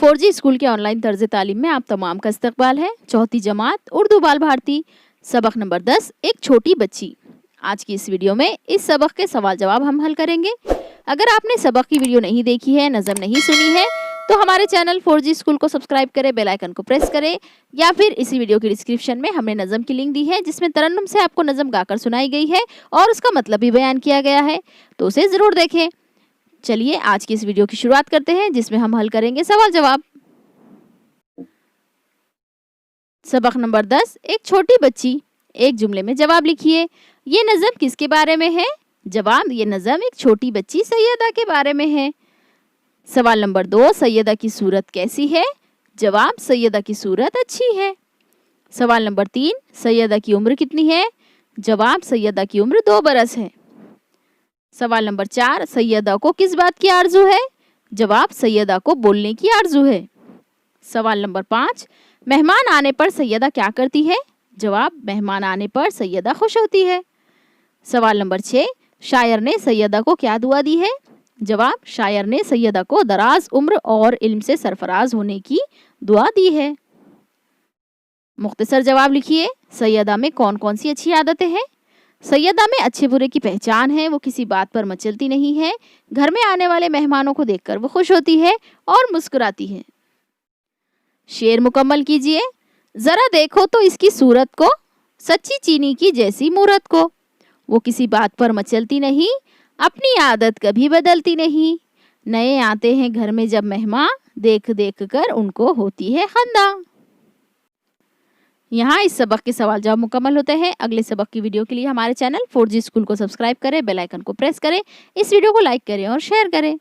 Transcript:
4G school के online तर्ज तालीम में आप तमाम का इस्तकबाल है। चौथी जमात उर्दू बाल भारती सबक नंबर 10 एक छोटी बच्ची। आज की इस वीडियो में इस सबक के सवाल जवाब हम हल करेंगे। अगर आपने सबक की वीडियो नहीं देखी है, नज़म नहीं सुनी है, तो हमारे चैनल 4G स्कूल को सब्सक्राइब करें, बेल आइकन को प्रेस करें, या फिर इसी वीडियो की डिस्क्रिप्शन में हमने नज़म की लिंक दी है जिसमें तरन्नुम से आपको नज़म गाकर सुनाई गई है और उसका मतलब भी बयान किया गया है, तो उसे ज़रूर देखें। चलिए आज की इस वीडियो की शुरुआत करते हैं जिसमें हम हल करेंगे सवाल जवाब। सबक नंबर 10 एक छोटी बच्ची। एक जुमले में जवाब लिखिए। ये नज़म किसके बारे में है? जवाब, ये नज़म एक छोटी बच्ची सैयदा के बारे में है। सवाल नंबर 2 सैयदा की सूरत कैसी है? जवाब, सैयदा की सूरत अच्छी है। सवाल नंबर 3 सैयदा की उम्र कितनी है? जवाब, सैयदा की उम्र 2 बरस है। सवाल नंबर 4 सैयदा को किस बात की आरजू है? जवाब, सैयदा को बोलने की आरजू है। सवाल नंबर 5 मेहमान आने पर सैयदा क्या करती है? जवाब, मेहमान आने पर सैयदा खुश होती है। सवाल नंबर 6 शायर ने सैयदा को क्या दुआ दी है? जवाब, शायर ने सैयदा को दराज उम्र और इल्म से सरफराज होने की दुआ दी है। मुख्तसर जवाब लिखिए। सैयदा में कौन कौन सी अच्छी आदतें हैं? सैयदा में अच्छे बुरे की पहचान है, वो किसी बात पर मचलती नहीं है, घर में आने वाले मेहमानों को देखकर वो खुश होती है और मुस्कुराती है। शेर मुकम्मल कीजिए। जरा देखो तो इसकी सूरत को, सच्ची चीनी की जैसी मूरत को, वो किसी बात पर मचलती नहीं, अपनी आदत कभी बदलती नहीं, नए आते हैं घर में जब मेहमान, देख देख कर उनको होती है खंदा। यहाँ इस सबक के सवाल जवाब मुकम्मल होते हैं। अगले सबक की वीडियो के लिए हमारे चैनल 4G स्कूल को सब्सक्राइब करें, बेल आइकन को प्रेस करें, इस वीडियो को लाइक करें और शेयर करें।